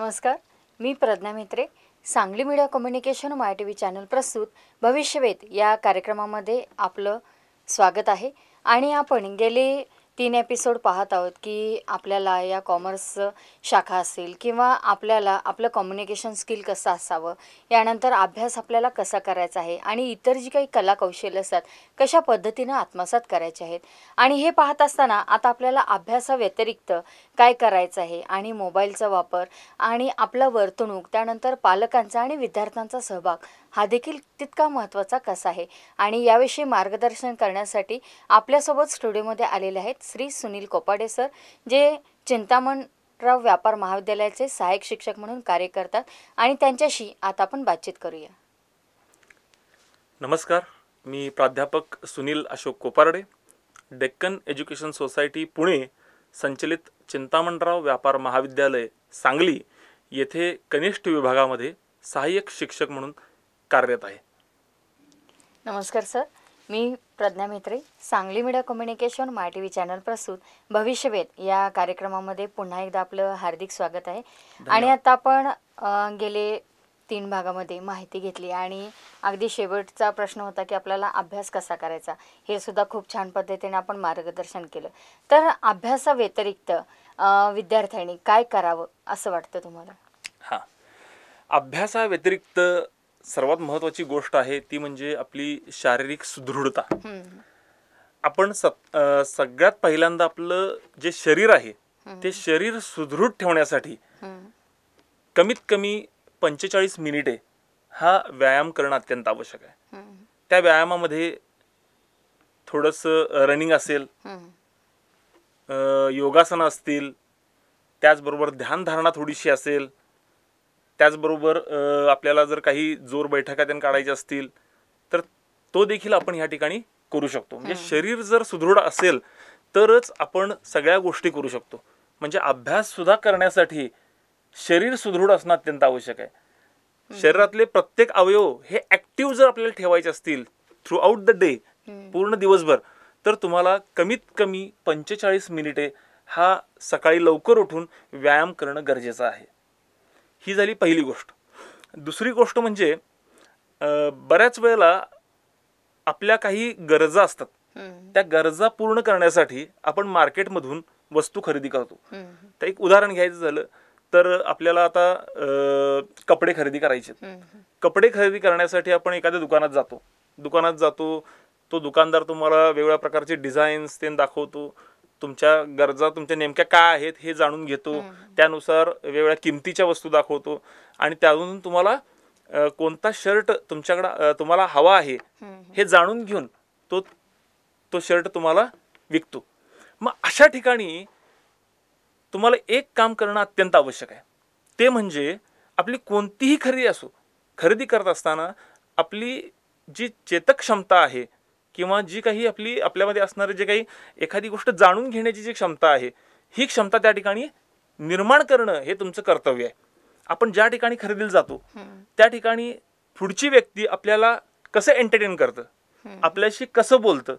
नमस्कार, मी Pragya Mhetre. Sangli media communication MyTV channel प्रस्तुत भविष्यवेध या कार्यक्रमामध्ये आपलं स्वागत आहे. आणि आपण गेले 3 एपिसोड पाहत आहोत की आपल्याला या कॉमर्स शाखा असेल किंवा आपल्याला आपलं कम्युनिकेशन स्किल कसं असावं, यानंतर अभ्यास आपल्याला कसा करायचा आहे आणि इतर जी काही कला कौशल्य असतात कशा पद्धतीनं आत्मसात करायचे आहेत. आणि हे पाहत असताना आता आपल्याला अभ्यासाव्यतिरिक्त काय करायचं आहे आणि मोबाईलचा वापर आणि आपलं वर्तणूक, त्यानंतर पालकांचा आणि विद्यार्थ्यांचा सहभाग हा देखील तितका महत्त्वाचा कसा आहे. आणि याविषयी मार्गदर्शन करण्यासाठी आपल्यासोबत स्टुडिओमध्ये आलेले आहेत श्री सुनील कोपाडे सर, जे चिंतामणराव व्यापार महाविद्यालयाचे सहाय्यक शिक्षक म्हणून कार्य करतात. आणि त्यांच्याशी आता आपण बातचीत करूया. नमस्कार, मी प्राध्यापक सुनील अशोक कोपारडे, डेक्कन एज्युकेशन सोसायटी पुणे संचलित चिंतामणराव व्यापार महाविद्यालय सांगली येथे कनिष्ठ विभागामध्ये सहाय्यक शिक्षक म्हणून कार्यरत आहे. नमस्कार सर, मी Pragya Mhetre. Sangli media communication MyTV channel प्रस्तुत भविष्यवेध या कार्यक्रमामध्ये पुन्हा एकदा आपलं हार्दिक स्वागत आहे. आणि आता आपण गेले 3 भागामध्ये माहिती घेतली आणि अगदी शेवटचा प्रश्न होता की आपल्याला अभ्यास कसा करायचा, हे सुद्धा खूप छान पद्धतीने आपण मार्गदर्शन केलं. तर अभ्यासाव्यतिरिक्त विद्यार्थ्यांनी काय करावं असं वाटतं तुम्हाला? हां, अभ्यासाव्यतिरिक्त सर्वात महत्त्वाची गोष्ट आहे ती म्हणजे आपली शारीरिक सुदृढता. आपण सगळ्यात पहिल्यांदा आपलं जे शरीर आहे ते शरीर सुदृढ ठेवण्यासाठी कमीत कमी 45 मिनिटे हा व्यायाम करणं अत्यंत आवश्यक आहे. त्या व्यायामामध्ये थोडंसं रनिंग असेल, योगासनं असतील, त्याचबरोबर ध्यानधारणा थोडीशी असेल, त्याचबरोबर आपल्याला जर काही जोर बैठका त्यांना काढायच्या असतील तर तो देखील आपण ह्या ठिकाणी करू शकतो. म्हणजे शरीर जर सुदृढ असेल तरच आपण सगळ्या गोष्टी करू शकतो. म्हणजे अभ्यास सुद्धा करण्यासाठी शरीर सुदृढ असणं अत्यंत आवश्यक आहे. शरीरातले प्रत्येक अवयव हे ॲक्टिव्ह जर आपल्याला ठेवायचे असतील थ्रू आउट द डे, पूर्ण दिवसभर, तर तुम्हाला कमीत कमी 45 मिनिटे हा सकाळी लवकर उठून व्यायाम करणं गरजेचं आहे. ही झाली पहिली गोष्ट. दुसरी गोष्ट म्हणजे बऱ्याच वेळेला आपल्या काही गरजा असतात. त्या गरजा पूर्ण करण्यासाठी आपण मार्केटमधून वस्तू खरेदी करतो. तर एक उदाहरण घ्यायचं झालं तर आपल्याला आता कपडे खरेदी करायचे. कपडे खरेदी करण्यासाठी आपण एखाद्या दुकानात जातो. तो दुकानदार तुम्हाला वेगवेगळ्या प्रकारचे डिझाईन्स ते दाखवतो. तुमच्या गरजा तुमच्या नेमक्या काय आहेत हे जाणून घेतो. त्यानुसार वेगवेगळ्या किमतीच्या वस्तू दाखवतो आणि त्यातून तुम्हाला कोणता शर्ट तुम्हाला हवा आहे हे जाणून घेऊन तो शर्ट तुम्हाला विकतो. मग अशा ठिकाणी तुम्हाला एक काम करणं अत्यंत आवश्यक आहे. ते म्हणजे आपली कोणतीही खरेदी करत असताना आपली जी चेतक क्षमता आहे किंवा जी काही आपल्यामध्ये असणारे जे काही एखादी गोष्ट जाणून घेण्याची जी क्षमता आहे, ही क्षमता त्या ठिकाणी निर्माण करणं हे तुमचं कर्तव्य आहे. आपण ज्या ठिकाणी खरेदीला जातो त्या ठिकाणी पुढची व्यक्ती आपल्याला कसं एंटरटेन करतं, आपल्याशी कसं बोलतं,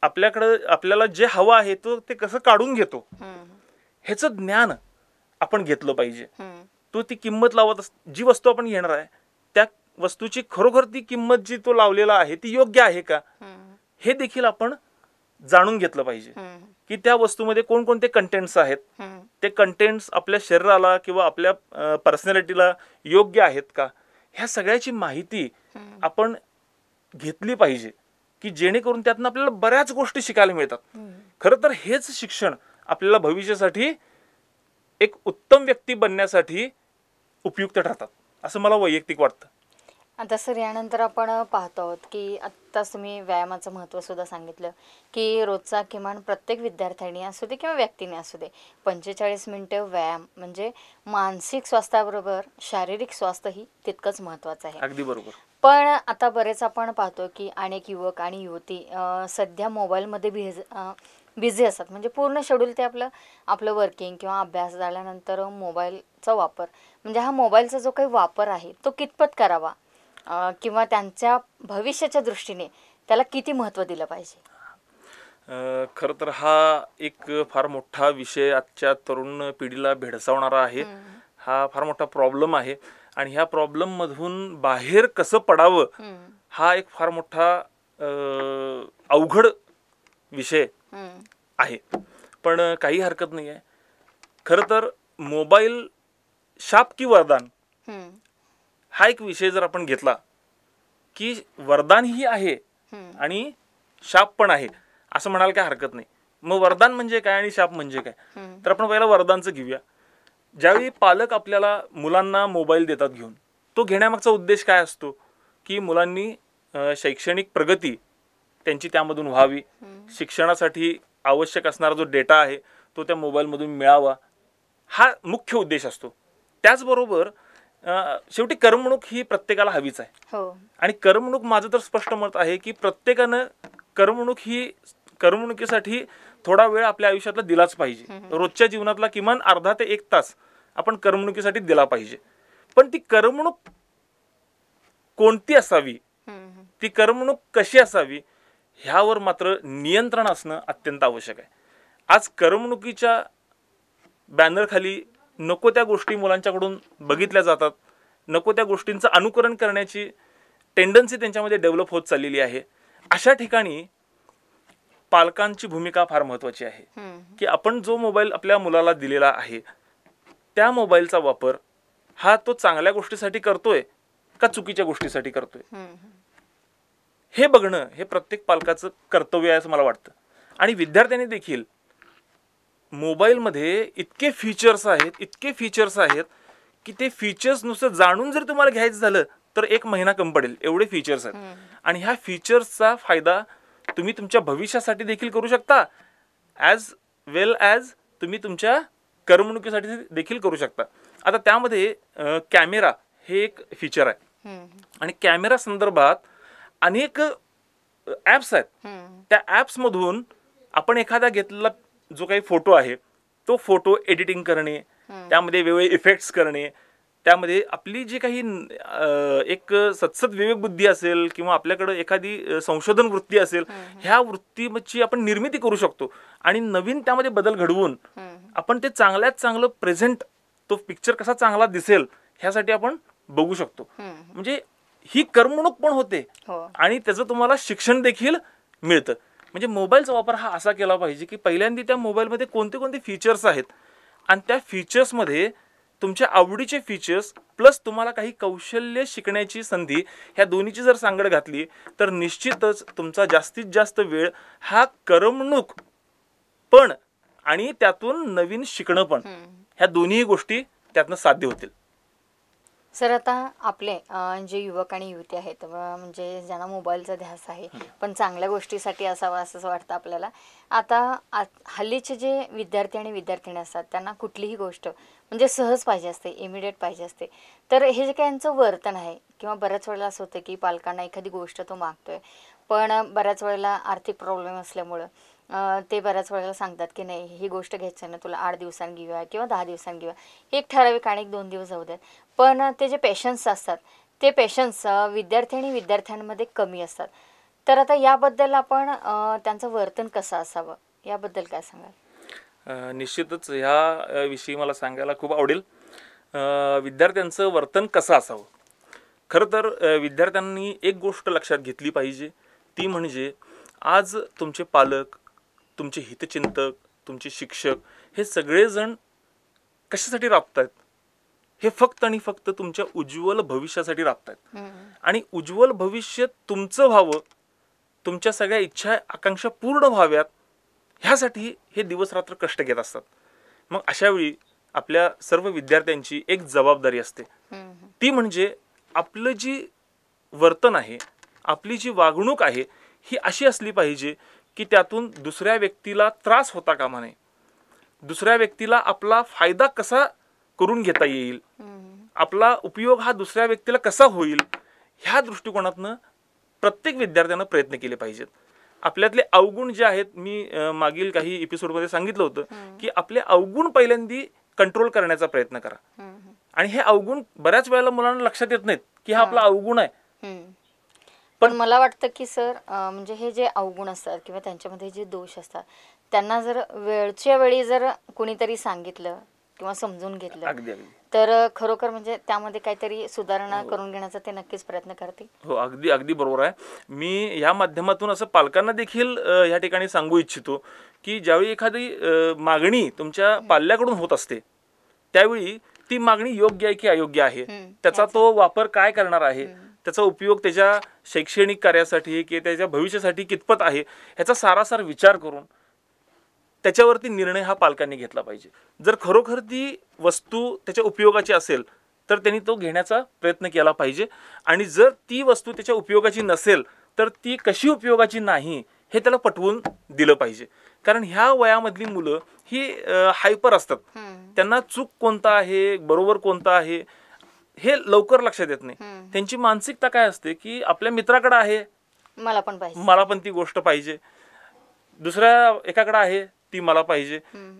आपल्याला जे हवं आहे ते कसं काढून घेतो, ह्याचं ज्ञान आपण घेतलं पाहिजे. ती किंमत जी वस्तू आपण घेणार आहे त्या वस्तूची खरोखर ती किंमत जी तो लावलेला आहे ती योग्य आहे का, हे देखील आपण जाणून घेतलं पाहिजे. की त्या वस्तूमध्ये कोणकोणते कंटेंट्स आहेत, ते कंटेंट्स आपल्या शरीराला किंवा आपल्या पर्सनॅलिटीला योग्य आहेत का, ह्या सगळ्याची माहिती आपण घेतली पाहिजे की जेणेकरून त्यातनं आपल्याला बऱ्याच गोष्टी शिकायला मिळतात. खरं तर हेच शिक्षण आपल्याला भविष्यासाठी एक उत्तम व्यक्ती बनण्यासाठी उपयुक्त ठरतात असं मला वैयक्तिक वाटतं. आता सर, यानंतर आपण पाहतो आहोत की आत्ताच तुम्ही व्यायामाचं महत्त्व सुद्धा सांगितलं की रोजचा किमान प्रत्येक विद्यार्थ्यांनी असू दे किंवा व्यक्तीने असू दे 45 मिनिटं व्यायाम म्हणजे मानसिक स्वास्थ्याबरोबर शारीरिक स्वास्थ्यही तितकंच महत्त्वाचं आहे. अगदी बरोबर. पण आता बरेच आपण पाहतो की अनेक युवक आणि युवती सध्या मोबाईलमध्ये बिझी असतात. म्हणजे पूर्ण शेड्यूल ते आपलं वर्किंग किंवा अभ्यास झाल्यानंतर मोबाईलचा वापर, म्हणजे हा मोबाईलचा जो काही वापर आहे तो कितपत करावा किंवा त्यांच्या भविष्याच्या दृष्टीने त्याला किती महत्त्व दिलं पाहिजे? खरं तर हा एक फार मोठा विषय आजच्या तरुण पिढीला भेडसावणारा आहे. हा फार मोठा प्रॉब्लेम आहे आणि ह्या प्रॉब्लेममधून बाहेर कसं पडावं हा एक फार मोठा अवघड विषय आहे. पण काही हरकत नाही आहे. खरं तर मोबाईल शाप की वरदान हा एक विषय जर आपण घेतला की वरदान ही आहे आणि शाप पण आहे असं म्हणायला काय हरकत नाही. मग वरदान म्हणजे काय आणि शाप म्हणजे काय, तर आपण पहिला वरदानचं घेऊया. ज्यावेळी पालक आपल्याला मुलांना मोबाईल देतात घेऊन, तो घेण्यामागचा उद्देश काय असतो की मुलांनी शैक्षणिक प्रगती त्यांची त्यामधून व्हावी, शिक्षणासाठी आवश्यक असणारा जो डेटा आहे तो त्या मोबाईलमधून मिळावा, हा मुख्य उद्देश असतो. त्याचबरोबर शेवटी करमणूक ही प्रत्येकाला हवीच आहे. हो. आणि करमणूक माझं तर स्पष्ट मत आहे की प्रत्येकानं करमणुकीसाठी थोडा वेळ आपल्या आयुष्यातला दिलाच पाहिजे. रोजच्या जीवनातला किमान अर्धा ते 1 तास आपण करमणुकीसाठी दिला पाहिजे. पण ती करमणूक कोणती असावी, ती करमणूक कशी असावी, ह्यावर मात्र नियंत्रण असणं अत्यंत आवश्यक आहे. आज करमणुकीच्या बॅनरखाली नको त्या गोष्टी मुलांच्याकडून बघितल्या जातात. नको त्या गोष्टींचं अनुकरण करण्याची टेंडन्सी त्यांच्यामध्ये डेव्हलप होत चाललेली आहे. अशा ठिकाणी पालकांची भूमिका फार महत्त्वाची आहे की आपण जो मोबाईल आपल्या मुलाला दिलेला आहे त्या मोबाईलचा वापर हा तो चांगल्या गोष्टीसाठी करतोय का चुकीच्या गोष्टीसाठी करतोय, हे बघणं हे प्रत्येक पालकाचं कर्तव्य आहे असं मला वाटतं. आणि विद्यार्थ्यांनी देखील मोबाईलमध्ये इतके फीचर्स आहेत की ते फीचर्स नुसतं जाणून जर तुम्हाला घ्यायचं झालं तर 1 महिना कमी पडेल, एवढे फीचर्स आहेत. आणि ह्या फीचर्सचा फायदा तुम्ही तुमच्या भविष्यासाठी देखील करू शकता, ॲज वेल ॲज तुम्ही तुमच्या करमणुकीसाठी देखील करू शकता. आता त्यामध्ये कॅमेरा हे एक फीचर आहे आणि कॅमेरा संदर्भात अनेक ॲप्स आहेत. त्या ॲप्समधून आपण एखादा घेतलेला जो काही फोटो आहे तो फोटो एडिटिंग करणे, त्यामध्ये वेगवेगळे इफेक्ट्स करणे, त्यामध्ये आपली जी काही एक सत्सद विवेक बुद्धी असेल किंवा आपल्याकडे एखादी संशोधन वृत्ती असेल, ह्या वृत्तीची आपण निर्मिती करू शकतो आणि नवीन त्यामध्ये बदल घडवून आपण ते चांगल्यात चांगलं प्रेझेंट, तो पिक्चर कसा चांगला दिसेल ह्यासाठी आपण बघू शकतो. म्हणजे ही करमणूक पण होते आणि त्याचं तुम्हाला शिक्षण देखील मिळतं. म्हणजे मोबाईलचा वापर हा असा केला पाहिजे की पहिल्यांदा त्या मोबाईलमध्ये कोणते कोणते फीचर्स आहेत आणि त्या फीचर्समध्ये तुमच्या आवडीचे फीचर्स प्लस तुम्हाला काही कौशल्य शिकण्याची संधी, ह्या दोन्हीची जर सांगड घातली तर निश्चितच तुमचा जास्तीत जास्त वेळ हा करमणूक पण आणि त्यातून नवीन शिकणं पण, ह्या दोन्ही गोष्टी त्यातनं साध्य होतील. सर, आता आपले जे युवक आणि युवती आहेत, म्हणजे ज्यांना मोबाईलचा ध्यास आहे पण चांगल्या गोष्टीसाठी असावा असं वाटतं आपल्याला. आता हल्लीचे जे विद्यार्थी आणि विद्यार्थिनी असतात त्यांना कुठलीही गोष्ट म्हणजे सहज पाहिजे असते, इमिडिएट पाहिजे असते. तर हे जे काही यांचं वर्तन आहे किंवा बऱ्याच वेळेला असं होतं की पालकांना एखादी गोष्ट तो मागतोय पण बऱ्याच वेळेला आर्थिक प्रॉब्लेम असल्यामुळं ते बऱ्याच वेळेला सांगतात की नाही, ही गोष्ट घ्यायची ना, तुला 8 दिवसांनी घेऊया किंवा 10 दिवसांनी घेऊया, एक ठराविक आणि 2 दिवस जाऊ द्यात. पण ते जे पेशन्स असतात ते पेशन्स विद्यार्थी आणि विद्यार्थ्यांमध्ये कमी असतात. तर आता याबद्दल आपण त्यांचं वर्तन कसं असावं याबद्दल काय सांगाल? निश्चितच ह्या विषयी मला सांगायला खूप आवडेल. विद्यार्थ्यांचं वर्तन कसं असावं. खरं तर विद्यार्थ्यांनी एक गोष्ट लक्षात घेतली पाहिजे, ती म्हणजे आज तुमचे पालक, तुमचे हितचिंतक, तुमचे शिक्षक हे सगळेजण कशासाठी राबतायत, हे फक्त आणि फक्त तुमच्या उज्ज्वल भविष्यासाठी राबतायत. आणि उज्ज्वल भविष्य तुमचं व्हावं, तुमच्या सगळ्या इच्छा आकांक्षा पूर्ण व्हाव्यात, ह्यासाठी हे दिवस रात्र कष्ट घेत असतात. मग अशावेळी आपल्या सर्व विद्यार्थ्यांची एक जबाबदारी असते, ती म्हणजे आपलं जी वर्तन आहे, आपली जी वागणूक आहे ही अशी असली पाहिजे की त्यातून दुसऱ्या व्यक्तीला त्रास होता कामा नये, दुसऱ्या व्यक्तीला आपला फायदा कसा करून घेता येईल, आपला उपयोग हा दुसऱ्या व्यक्तीला कसा होईल, ह्या दृष्टिकोनातनं प्रत्येक विद्यार्थ्यानं प्रयत्न केले पाहिजेत. आपल्यातले अवगुण जे आहेत, मी मागील काही एपिसोडमध्ये सांगितलं होतं की आपले अवगुण पहिल्यांदी कंट्रोल करण्याचा प्रयत्न करा. आणि हे अवगुण बऱ्याच वेळेला मुलांना लक्षात येत नाहीत की हा आपला अवगुण आहे, पण मला वाटतं की सर म्हणजे हे जे अवगुण असतात किंवा त्यांच्यामध्ये जे दोष असतात त्यांना जर वेळच्या वेळी जर कोणीतरी सांगितलं किंवा समजून घेतलं अगदी अगदी तर खरोखर म्हणजे त्यामध्ये काहीतरी सुधारणा करून घेण्याचा ते नक्कीच प्रयत्न करतील. हो, अगदी अगदी बरोबर आहे. मी या माध्यमातून असं पालकांना देखील या ठिकाणी सांगू इच्छितो की ज्यावेळी एखादी मागणी तुमच्या पाल्याकडून होत असते त्यावेळी ती मागणी योग्य आहे की अयोग्य आहे, त्याचा तो वापर काय करणार आहे, त्याचा उपयोग त्याच्या शैक्षणिक कार्यासाठी किंवा त्याच्या भविष्यासाठी कितपत आहे ह्याचा सारासार विचार करून त्याच्यावरती निर्णय हा पालकांनी घेतला पाहिजे. जर खरोखर ती वस्तू त्याच्या उपयोगाची असेल तर त्यांनी तो घेण्याचा प्रयत्न केला पाहिजे, आणि जर ती वस्तू त्याच्या उपयोगाची नसेल तर ती कशी उपयोगाची नाही हे त्याला पटवून दिलं पाहिजे. कारण ह्या वयामधली मुलं ही हायपर असतात, त्यांना चूक कोणता आहे बरोबर कोणता आहे हे लवकर लक्षात येत नाही. त्यांची मानसिकता काय असते की आपल्या मित्राकडे आहे मला पण पाहिजे, मला पण ती गोष्ट पाहिजे, दुसऱ्या एकाकडे आहे ती मला पाहिजे.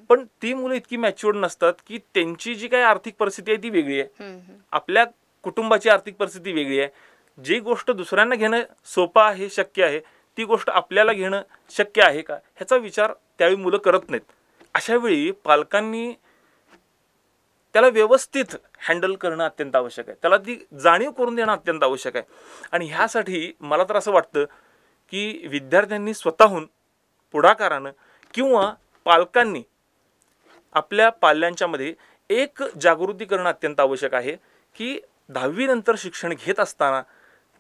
पण ती मुलं इतकी मॅच्युअर्ड नसतात की त्यांची जी काही आर्थिक परिस्थिती आहे ती वेगळी आहे, आपल्या कुटुंबाची आर्थिक परिस्थिती वेगळी आहे. जी गोष्ट दुसऱ्यांना घेणं सोपं आहे शक्य आहे ती गोष्ट आपल्याला घेणं शक्य आहे का ह्याचा विचार त्यावेळी मुलं करत नाहीत. अशा वेळी पालकांनी त्याला व्यवस्थित हँडल करणं अत्यंत आवश्यक आहे, त्याला ती जाणीव करून देणं अत्यंत आवश्यक आहे. आणि ह्यासाठी मला तर असं वाटतं की विद्यार्थ्यांनी स्वतःहून पुढाकारानं किंवा पालकांनी आपल्या पाल्यांच्यामध्ये एक जागृती करणं अत्यंत आवश्यक आहे की 10वी नंतर शिक्षण घेत असताना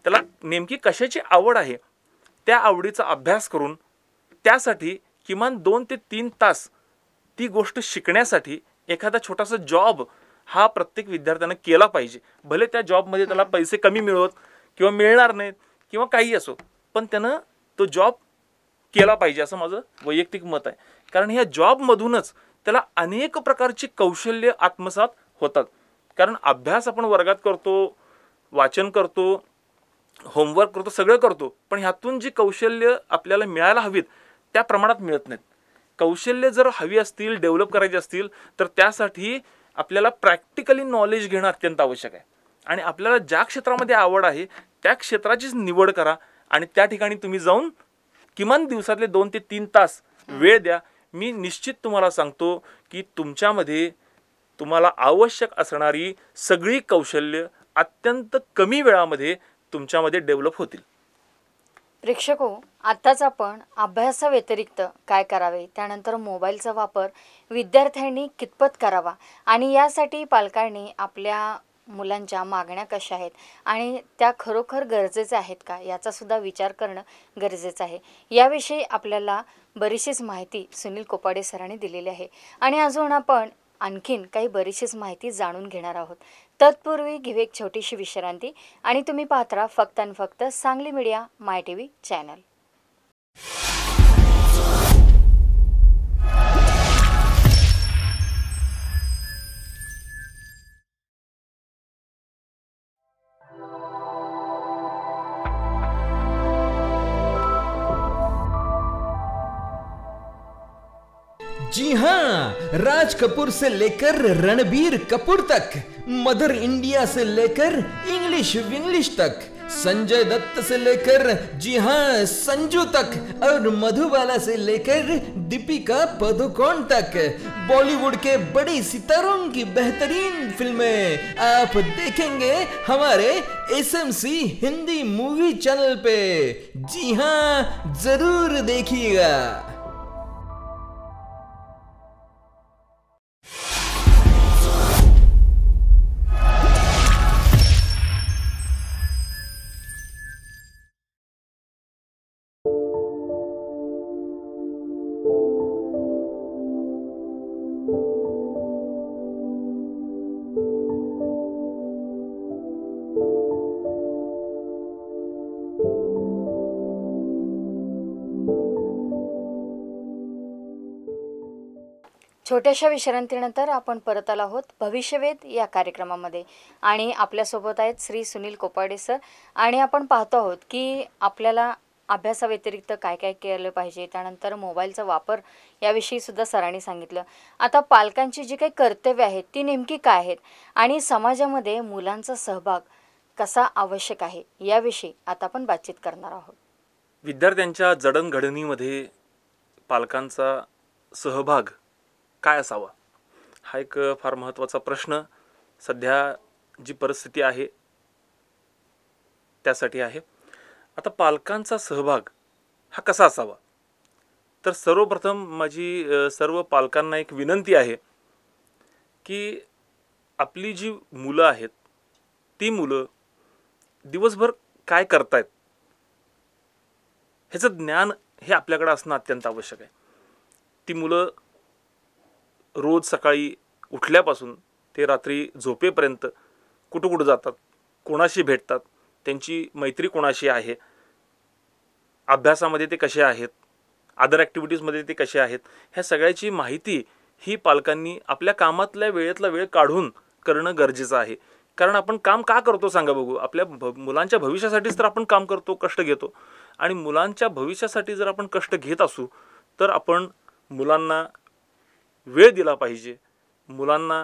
त्याला नेमकी कशाची आवड आहे त्या आवडीचा अभ्यास करून त्यासाठी किमान 2 ते 3 तास ती गोष्ट शिकण्यासाठी एखादा छोटासा जॉब हा प्रत्येक विद्यार्थ्यानं केला पाहिजे. भले त्या जॉबमध्ये त्याला पैसे कमी मिळवत किंवा मिळणार नाहीत किंवा काही असो, पण त्यानं तो जॉब केला पाहिजे असं माझं वैयक्तिक मत आहे. कारण ह्या जॉबमधूनच त्याला अनेक प्रकारची कौशल्य आत्मसात होतात. कारण अभ्यास आपण वर्गात करतो, वाचन करतो, होमवर्क करतो, सगळं करतो, पण ह्यातून जी कौशल्य आपल्याला मिळायला हवीत त्या प्रमाणात मिळत नाहीत. कौशल्य जर हवी असतील, डेव्हलप करायची असतील तर त्यासाठी आपल्याला प्रॅक्टिकली नॉलेज घेणं अत्यंत आवश्यक आहे. आणि आपल्याला ज्या क्षेत्रामध्ये आवड आहे त्या क्षेत्राचीच निवड करा आणि त्या ठिकाणी तुम्ही जाऊन किमान दिवसातले 2 ते 3 तास वेळ द्या. मी निश्चित तुम्हाला सांगतो की तुमच्यामध्ये तुम्हाला आवश्यक असणारी सगळी कौशल्य अत्यंत कमी वेळामध्ये तुमच्यामध्ये डेव्हलप होतील. प्रेक्षको, आत्ताच आपण अभ्यासाव्यतिरिक्त काय करावे, त्यानंतर मोबाईलचा वापर विद्यार्थ्यांनी कितपत करावा आणि यासाठी पालकांनी आपल्या मुलांच्या मागण्या कशा आहेत आणि त्या खरोखर गरजेच्या आहेत का याचा सुद्धा विचार करणं गरजेचं आहे. याविषयी आपल्याला बरीचशीच माहिती सुनील कोपाडे सरांनी दिलेली आहे आणि अजून आपण आणखीन काही बरीचशीच माहिती जाणून घेणार आहोत. तत्पूर्वी घेऊ एक छोटीशी विश्रांती आणि तुम्ही पाहत राहा फक्त आणि फक्त सांगली मीडिया माय टीव्ही चॅनल. जी हाँ, राज कपूर से लेकर रणबीर कपूर तक, मदर इंडिया से लेकर इंग्लिश तक, संजय दत्त से लेकर जी हाँ संजू तक और मधुबाला से लेकर दीपिका पादुकोण तक, बॉलीवुड के बड़े सितारों की बेहतरीन फिल्में आप देखेंगे हमारे एसएमसी हिंदी मूवी चैनल पे. जी हाँ, जरूर देखिएगा. छोट्याशा विश्रांतीनंतर आपण परत आलो आहोत भविष्यवेध या कार्यक्रमामध्ये आणि आपल्यासोबत आहेत श्री सुनील कोपाडे सर. आणि आपण पाहतो आहोत की आपल्याला अभ्यासाव्यतिरिक्त काय काय केलं पाहिजे, त्यानंतर मोबाईलचा वापर याविषयी सुद्धा सरांनी सांगितलं. आता पालकांची जी काही कर्तव्य आहेत ती नेमकी काय आहेत आणि समाजामध्ये मुलांचा सहभाग कसा आवश्यक आहे याविषयी आता आपण बातचीत करणार आहोत. विद्यार्थ्यांच्या जडणघडणीमध्ये पालकांचा सहभाग काय असावा हा एक फार महत्त्वाचा प्रश्न सध्या जी परिस्थिती आहे त्यासाठी आहे. आता पालकांचा सहभाग हा कसा असावा, तर सर्वप्रथम माझी सर्व पालकांना एक विनंती आहे की आपली जी मुलं आहेत ती मुलं दिवसभर काय करतायत ह्याचं ज्ञान हे आपल्याकडे असणं अत्यंत आवश्यक आहे. ती मुलं रोज सकाळी उठल्यापासून ते रात्री झोपेपर्यंत कुठं कुठं जातात, कोणाशी भेटतात, त्यांची मैत्री कोणाशी आहे, अभ्यासामध्ये ते कसे आहेत, अदर ॲक्टिव्हिटीजमध्ये ते कसे आहेत, ह्या सगळ्याची माहिती ही पालकांनी आपल्या कामातल्या वेळेतला वेळ काढून करणं गरजेचं आहे. कारण आपण काम का करतो सांगा बघू, आपल्या मुलांच्या भविष्यासाठीच तर आपण काम करतो, कष्ट घेतो. आणि मुलांच्या भविष्यासाठी जर आपण कष्ट घेत असू तर आपण मुलांना वेळ दिला पाहिजे, मुलांना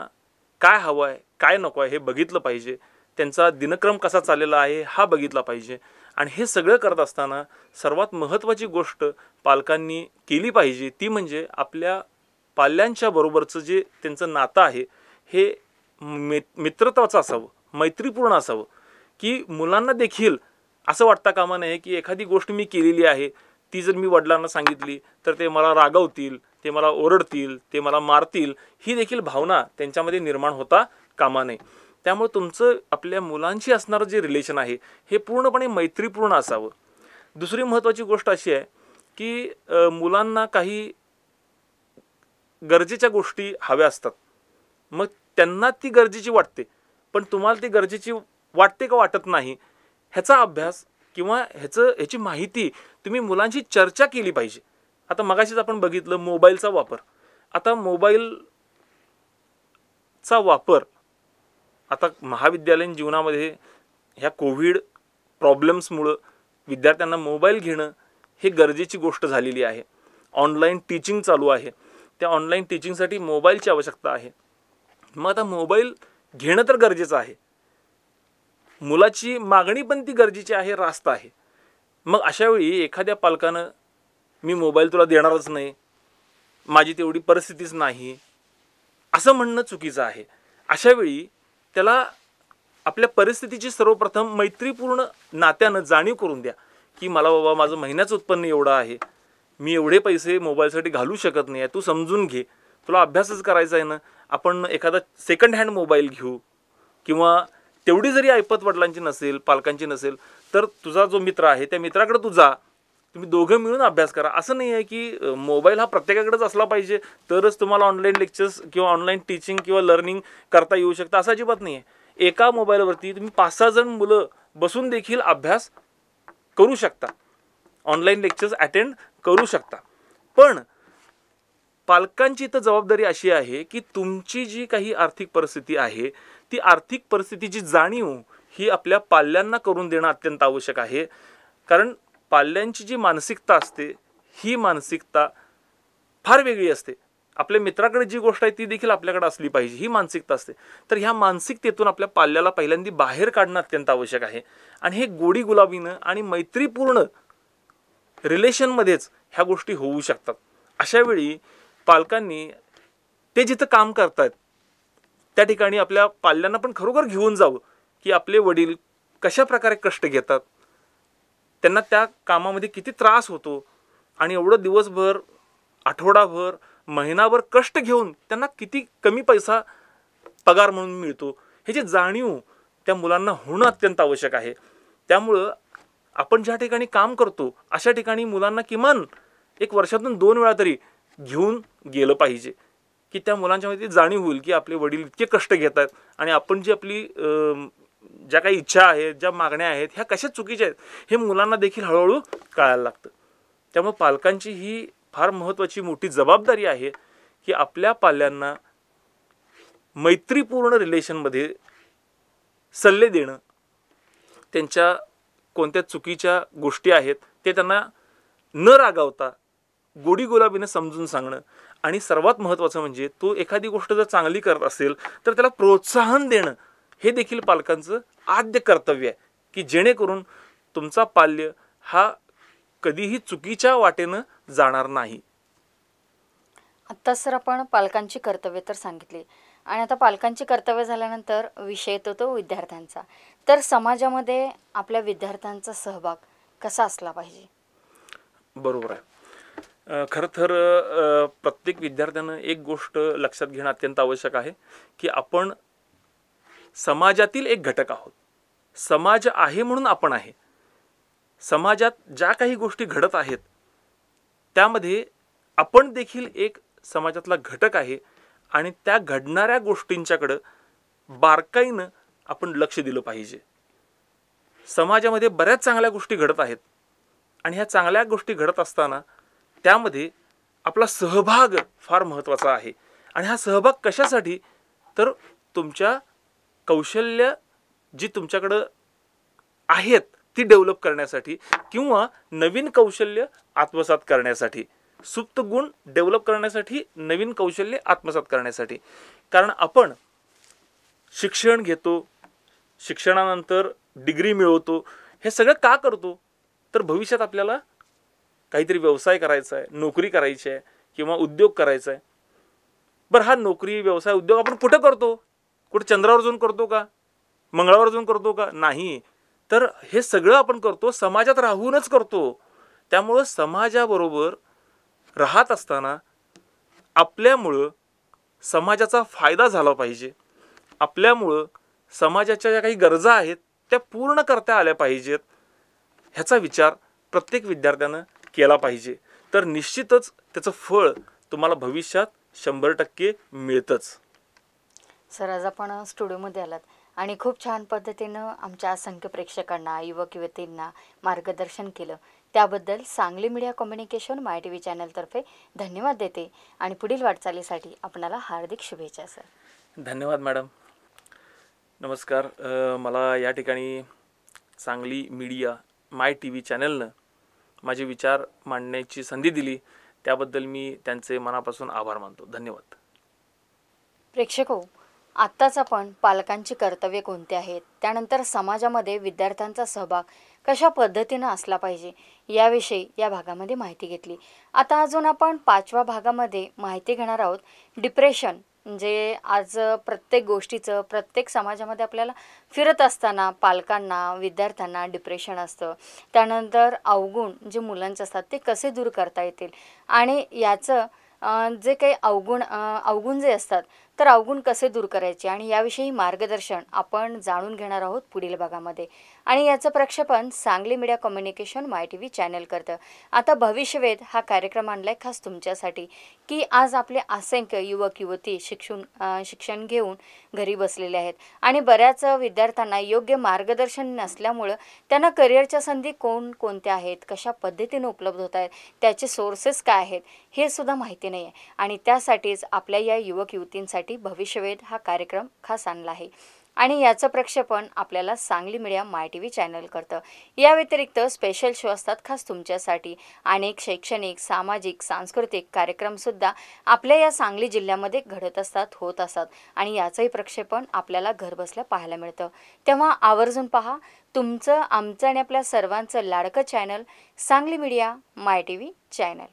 काय हवं आहे काय नको आहे हे बघितलं पाहिजे, त्यांचा दिनक्रम कसा चाललेला आहे हा बघितला पाहिजे. आणि हे सगळं करत असताना सर्वात महत्त्वाची गोष्ट पालकांनी केली पाहिजे ती म्हणजे आपल्या पाल्यांच्या बरोबरचं जे त्यांचं नातं आहे हे मित्रत्वाचं असावं, मैत्रीपूर्ण असावं, की मुलांना देखील असं वाटता कामा नये की एखादी गोष्ट मी केलेली आहे ती जर मी वडिलांना सांगितली तर ते मला रागवतील, ते मला ओरडतील, ते मला मारतील, ही देखील भावना त्यांच्यामध्ये निर्माण होता कामा नये. त्यामुळे तुमचं आपल्या मुलांशी असणारं जे रिलेशन आहे हे पूर्णपणे मैत्रीपूर्ण असावं. दुसरी महत्त्वाची गोष्ट अशी आहे की मुलांना काही गरजेच्या गोष्टी हव्या असतात, मग त्यांना ती गरजेची वाटते पण तुम्हाला ती गरजेची वाटते का वाटत नाही ह्याचा अभ्यास किंवा ह्याची माहिती तुम्ही मुलांशी चर्चा केली पाहिजे. आता मगाशीच आपण बघितलं मोबाईलचा वापर. आता मोबाईलचा वापर आता महाविद्यालयीन जीवनामध्ये ह्या कोविड प्रॉब्लेम्समुळं विद्यार्थ्यांना मोबाईल घेणं हे गरजेची गोष्ट झालेली आहे. ऑनलाईन टीचिंग चालू आहे, त्या ऑनलाईन टीचिंगसाठी मोबाईलची आवश्यकता आहे. मग आता मोबाईल घेणं तर गरजेचं आहे, मुलाची मागणी पण ती गरजेची आहे, रास्त आहे. मग अशावेळी एखाद्या पालकानं मी मोबाईल तुला देणारच नाही, माझी तेवढी परिस्थितीच नाही असं म्हणणं चुकीचं आहे. अशावेळी त्याला आपल्या परिस्थितीची सर्वप्रथम मैत्रीपूर्ण नात्यानं जाणीव करून द्या की मला बाबा माझं महिन्याचं उत्पन्न एवढं आहे, मी एवढे पैसे मोबाईलसाठी घालू शकत नाही आहे, तू समजून घे, तुला अभ्यासच करायचा आहे ना, आपण एखादा सेकंड हँड मोबाईल घेऊ किंवा तेवढी जरी ऐपत वडिलांची नसेल पालकांची नसेल तर तुझा जो मित्र आहे त्या मित्राकडे तू जा, तुम्ही दोघं मिळून अभ्यास करा. असं नाही आहे की मोबाईल हा प्रत्येकाकडेच असला पाहिजे तरच तुम्हाला ऑनलाईन लेक्चर्स किंवा ऑनलाईन टीचिंग किंवा लर्निंग करता येऊ शकतं, असं अजिबात नाही आहे. एका मोबाईलवरती तुम्ही 5-6 जण मुलं बसून देखील अभ्यास करू शकता, ऑनलाईन लेक्चर्स अटेंड करू शकता. पण पालकांची तर जबाबदारी अशी आहे की तुमची जी काही आर्थिक परिस्थिती आहे ती आर्थिक परिस्थितीची जाणीव ही आपल्या पाल्यांना करून देणं अत्यंत आवश्यक आहे. कारण पाल्यांची जी मानसिकता असते ही मानसिकता फार वेगळी असते. आपल्या मित्राकडे जी गोष्ट आहे ती देखील आपल्याकडे असली पाहिजे, ही मानसिकता असते. तर ह्या मानसिकतेतून आपल्या पाल्याला पहिल्यांदा बाहेर काढणं अत्यंत आवश्यक आहे. आणि हे गोडी गुलाबीनं आणि मैत्रीपूर्ण रिलेशनमध्येच ह्या गोष्टी होऊ शकतात. अशावेळी पालकांनी ते जिथं काम करतात त्या ठिकाणी आपल्या पाल्यांना पण खरोखर घेऊन जावं की आपले वडील कशा प्रकारे कष्ट घेतात, त्यांना त्या कामामध्ये किती त्रास होतो आणि एवढं दिवसभर, आठवडाभर, महिनाभर कष्ट घेऊन त्यांना किती कमी पैसा पगार म्हणून मिळतो ह्याची जाणीव त्या मुलांना होणं अत्यंत आवश्यक आहे. त्यामुळं आपण ज्या ठिकाणी काम करतो अशा ठिकाणी मुलांना किमान एक वर्षातून 2 वेळा तरी घेऊन गेलं पाहिजे की त्या मुलांच्यामध्ये जाणीव होईल की आपले वडील इतके कष्ट घेत आहेत आणि आपण जी आपली ज्या काही इच्छा आहेत, ज्या मागण्या आहेत ह्या कशा चुकीच्या आहेत हे मुलांना देखील हळूहळू कळायला लागतं. त्यामुळे पालकांची ही फार महत्त्वाची मोठी जबाबदारी आहे की आपल्या पाल्यांना मैत्रीपूर्ण रिलेशनमध्ये सल्ले देणं, त्यांच्या कोणत्या चुकीच्या गोष्टी आहेत ते त्यांना न रागावता गोडी गुलाबीनं समजून सांगणं आणि सर्वात महत्त्वाचं म्हणजे तो एखादी गोष्ट जर चांगली करत असेल तर त्याला प्रोत्साहन देणं हे देखील पालकांचं आद्य कर्तव्य आहे की जेणेकरून तुमचा पाल्य हा कधीही चुकीच्या वाटेनं जाणार नाही. आत्ता सर आपण पालकांची कर्तव्य तर सांगितली आणि आता पालकांची कर्तव्य झाल्यानंतर विषय येतो तो विद्यार्थ्यांचा. तर समाजामध्ये आपल्या विद्यार्थ्यांचा सहभाग कसा असला पाहिजे? बरोबर आहे. खरं तर प्रत्येक विद्यार्थ्यानं एक गोष्ट लक्षात घेणं अत्यंत आवश्यक आहे की आपण समाजातील एक घटक आहोत. समाज आहे म्हणून आपण आहे. समाजात ज्या काही गोष्टी घडत आहेत त्यामध्ये आपण देखील एक समाजातला घटक आहे आणि त्या घडणाऱ्या गोष्टींच्याकडं बारकाईनं आपण लक्ष दिलं पाहिजे. समाजामध्ये बऱ्याच चांगल्या गोष्टी घडत आहेत आणि ह्या चांगल्या गोष्टी घडत असताना त्यामध्ये आपला सहभाग फार महत्त्वाचा आहे. आणि हा सहभाग कशासाठी? तर तुमच्या कौशल्य जी तुमच्याकडं आहेत ती डेव्हलप करण्यासाठी किंवा नवीन कौशल्य आत्मसात करण्यासाठी, सुप्त गुण डेव्हलप करण्यासाठी, नवीन कौशल्य आत्मसात करण्यासाठी. कारण आपण शिक्षण घेतो, शिक्षणानंतर डिग्री मिळवतो, हे सगळं का करतो? तर भविष्यात आपल्याला काहीतरी व्यवसाय करायचा आहे, नोकरी करायची आहे किंवा उद्योग करायचा आहे. बरं, हा नोकरी, व्यवसाय, उद्योग आपण कुठं करतो? कुठं चंद्रावर जाऊन करतो का? मंगळावर जाऊन करतो का? नाही. तर हे सगळं आपण करतो समाजात राहूनच करतो. त्यामुळं समाजाबरोबर राहत असताना आपल्यामुळं समाजाचा फायदा झाला पाहिजे. आपल्यामुळं समाजाच्या ज्या काही गरजा आहेत त्या पूर्ण करता आल्या पाहिजेत, ह्याचा विचार प्रत्येक विद्यार्थ्यानं केला पाहिजे. तर निश्चितच त्याचं फळ तुम्हाला भविष्यात 100% मिळतंच. सर, आज आपण स्टुडिओमध्ये आलात आणि खूप छान पद्धतीनं आमच्या असंख्य प्रेक्षकांना, युवक युवतींना मार्गदर्शन केलं. त्याबद्दल सांगली मीडिया कम्युनिकेशन माय टी व्ही चॅनलतर्फे धन्यवाद देते आणि पुढील वाटचालीसाठी आपणाला हार्दिक शुभेच्छा सर. धन्यवाद मॅडम. नमस्कार. मला या ठिकाणी सांगली मीडिया माय टी व्ही चॅनलनं माझे विचार मांडण्याची संधी दिली त्याबद्दल मी त्यांचे मनापासून आभार मानतो. धन्यवाद. प्रेक्षको, आत्ताच आपण पालकांची कर्तव्ये कोणती आहेत, त्यानंतर समाजामध्ये विद्यार्थ्यांचा सहभाग कशा पद्धतीनं असला पाहिजे याविषयी या भागामध्ये माहिती घेतली. आता अजून आपण 5व्या भागामध्ये माहिती घेणार आहोत. डिप्रेशन म्हणजे आज प्रत्येक गोष्टीचं, प्रत्येक समाजामध्ये आपल्याला फिरत असताना पालकांना, विद्यार्थ्यांना डिप्रेशन असतं. त्यानंतर अवगुण जे मुलांचे असतात ते कसे दूर करता येतील आणि याचं जे काही अवगुण जे असतात तर अवगुण कसे दूर करायचे आणि याविषयी मार्गदर्शन आपण जाणून घेणार आहोत पुढील भागामध्ये. आणि याचं प्रक्षेपण सांगली मीडिया कम्युनिकेशन माय टी व्ही चॅनल करतं. आता भविष्यवेध हा कार्यक्रम आणला आहे खास तुमच्यासाठी की आज आपले असंख्य युवक युवती शिक्षण घेऊन घरी बसलेले आहेत आणि बऱ्याच विद्यार्थ्यांना योग्य मार्गदर्शन नसल्यामुळं त्यांना करिअरच्या संधी कोणत्या आहेत, कशा पद्धतीने उपलब्ध होत आहेत, त्याचे सोर्सेस काय आहेत हे सुद्धा माहिती नाही आहे. आणि त्यासाठीच आपल्या या युवक युवतींसाठी भविष्यवेध हा कार्यक्रम खास आणला आहे आणि याचं प्रक्षेपण आपल्याला सांगली मीडिया माय टी व्ही चॅनल करतं. या व्यतिरिक्त स्पेशल शो असतात खास तुमच्यासाठी. अनेक शैक्षणिक, सामाजिक, सांस्कृतिक कार्यक्रमसुद्धा आपल्या या सांगली जिल्ह्यामध्ये घडत असतात, होत असतात आणि याचंही प्रक्षेपण आपल्याला घरबसल्या पाहायला मिळतं. तेव्हा आवर्जून पहा तुमचं, आमचं आणि आपल्या सर्वांचं लाडकं चॅनल सांगली मीडिया माय टी व्ही चॅनल.